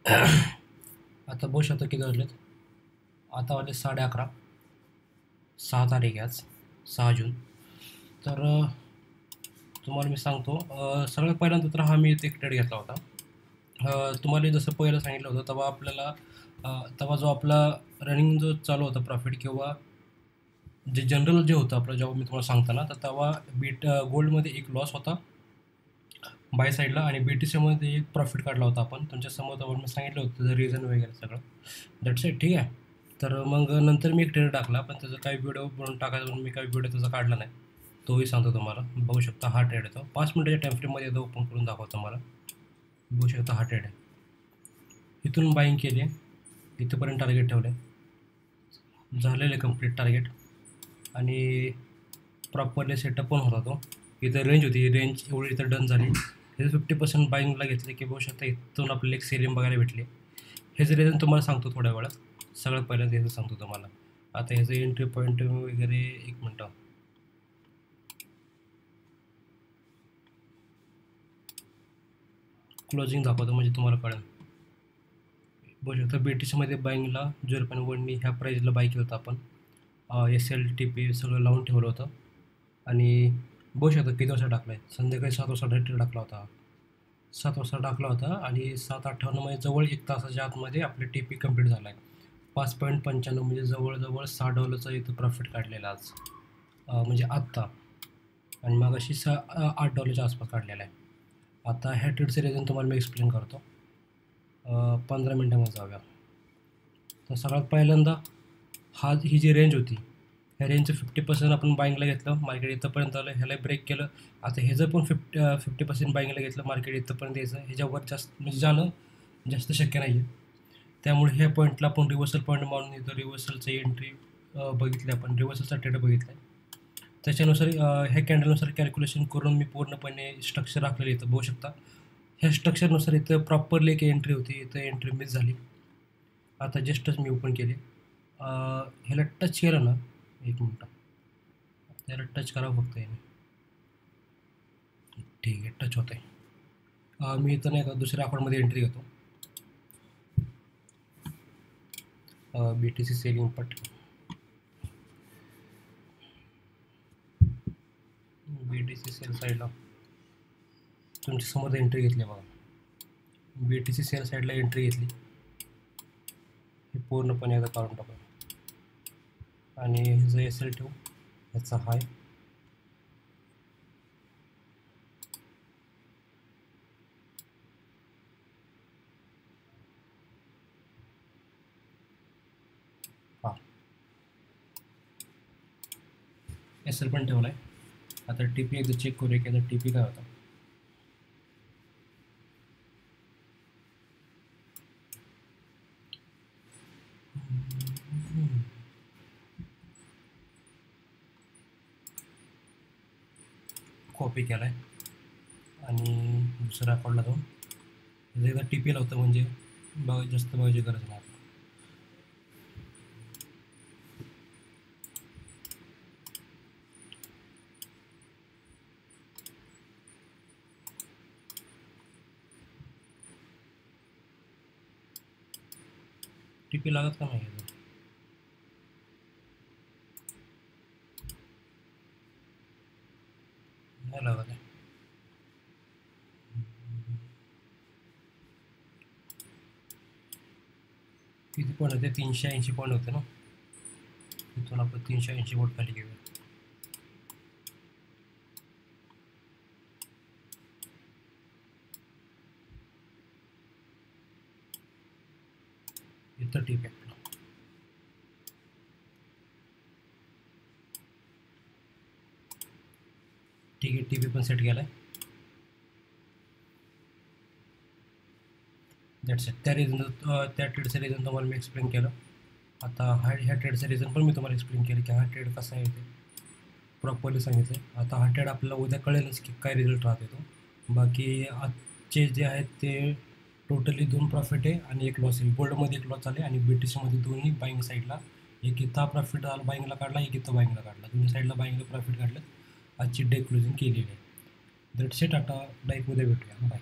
आता बघू शकता किती वाजलेत. आता वाजले 11:30. 6 तारीख आहे आज, 6 जून. तर तुम्हाला मी सांगतो, सगळ्यात पहिल्यांदा तर हा मी इथे एक ट्रेड घेतला होता. तुम्हाला जसं पहिलं सांगितलं होतं तेव्हा आपल्याला तेव्हा जो आपला रनिंग जो चालू होता प्रॉफिट किंवा जे जनरल जे होतं आपलं, जेव्हा मी तुम्हाला सांगताना तर तेव्हा गोल्डमध्ये एक लॉस होता बाय साईडला आणि BTCमध्ये एक प्रॉफिट काढला होता आपण. तुमच्यासमोर तेव्हा मी सांगितलं होतं त्याचं रिझन वगैरे सगळं. That's it. ठीक आहे. तर मग नंतर मी एक ट्रेड टाकला, पण त्याचा काही व्हिडिओ बनवून टाकायचा म्हणून मी काही व्हिडिओ त्याचा काढला नाही. तोही सांगतो तुम्हाला. बघू शकता हा ट्रेड येतो 5 मिनिटाच्या टाईम फ्रेममध्ये येतो. ओपन करून दाखवतो तुम्हाला. बघू शकता हा ट्रेड आहे. इथून बाईंग केली आहे, इथंपर्यंत टार्गेट ठेवलं आहे, झालेलं आहे कंप्लीट टार्गेट आणि प्रॉपरली सेटअप पण होता तो. इथं रेंज होती, रेंज एवढी इथं डन झाली. हे 50% बाईंगला घेतले की बघू शकता इथून आपल्याला एक सेलिंग बघायला भेटली. ह्याचं रिझन तुम्हाला सांगतो थोड्या वेळात. सगळ्यात पहिल्यांदा ह्याचं सांगतो तुम्हाला. आता ह्याचं एंट्री पॉईंट वगैरे एक मिनटं क्लोजिंग दाखवतो म्हणजे तुम्हाला कळेल. बघू शकता BTCमध्ये बाईंगला 0.1 ह्या प्राईजला बाय केलं होतं आपण. SLTP सगळं लावून ठेवलं होतं आणि बघू शकता किती वाजता टाकला आहे. संध्याकाळी 7 वाजता ट्रेड टाकला होता. 7 वाजता टाकला होता आणि 7:58 जवळ 1 तासाच्या आतमध्ये आपले TP कंप्लीट झाला आहे. 5.95 म्हणजे जवळजवळ $6 इथं प्रॉफिट काढलेला आज, म्हणजे आत्ता. आणि मग अशी $8 आसपास काढलेला आहे. आता ह्या ट्रेडचं रिझन तुम्हाला मी एक्सप्लेन करतो. 15 मिनटामध्ये जाऊया. तर सगळ्यात पहिल्यांदा ही जी रेंज होती, ह्या रेंजचं 50% आपण बाईंगला घेतलं, मार्केट इथंपर्यंत आलं, ह्याला ब्रेक केलं. आता ह्याचं पण 50% बाईंगला घेतलं, मार्केट इथंपर्यंत यायचं. ह्याच्यावर जास्त म्हणजे जाणं जास्त शक्य नाही आहे. त्यामुळे ह्या पॉईंटला आपण रिव्हर्सल पॉईंट मानून इथं रिव्हर्सलचं एंट्री बघितली, आपण रिव्हर्सलचा ट्रेड बघितला आहे. त्याच्यानुसार ह्या कॅन्डलनुसार कॅल्क्युलेशन करून मी पूर्णपणे स्ट्रक्चर आखलेलं इथं बघू शकता. ह्या स्ट्रक्चरनुसार इथं प्रॉपरली एक एंट्री होती, इथं एंट्री मिस झाली. आता जस्टच मी ओपन केले. ह्याला टच केलं ना, एक मिनटं, त्याला टच करावं फक्त याने. ठीक आहे, टच होत आहे. मी इथं नाही का दुसऱ्या अकाउंटमध्ये एंट्री घेतो. BTC सेलिंग पट, BTC सेल साईडला तुमच्या समोर एंट्री घेतली बघा. BTC सेल साईडला एंट्री घेतली. हे पूर्णपणे आता काढून टाकू आणि ह्याचं SL ठेवू, ह्याचा हाय. हां, SL पण ठेवला आहे. आता TP एकदा चेक करूया की आता TP काय होता. कॉपी केला आहे आणि दुसऱ्या अकाउंटला जाऊन एकदा TP लावतं म्हणजे जास्त बघायची गरज नाही. TP लागत का नाही लागत आहे. किती पॉईंट होते, 380 पॉईंट होते ना. इथून आपण 380 वोट खाली घेऊया. इथं ठीक आहे. ठीक आहे, TP पण सेट केला आहे. That's it. त्या ट्रेडचं रिझन तुम्हाला मी एक्सप्लेन केलं. आता ह्या ट्रेडचं रिझन पण मी तुम्हाला एक्सप्लेन केलं की हा ट्रेड कसा आहे ते प्रॉपरली सांगितलं. आता हा ट्रेड आपल्याला उद्या कळेलच की काय रिझल्ट राहते तो. बाकी आजचे जे आहेत ते टोटली 2 प्रॉफिट आहे आणि 1 लॉस आहे. गोल्डमध्ये 1 लॉस झाले आणि BTCमध्ये दोन्ही बाईंग साईडला, एक इथं प्रॉफिट बाईंगला काढला, एक इथं बाईंगला काढला. दोन्ही साईडला बाईंगला प्रॉफिट काढलं. आजची डे क्लोजिंग केलेली आहे. That's it. आता उद्या भेटूया. बाय.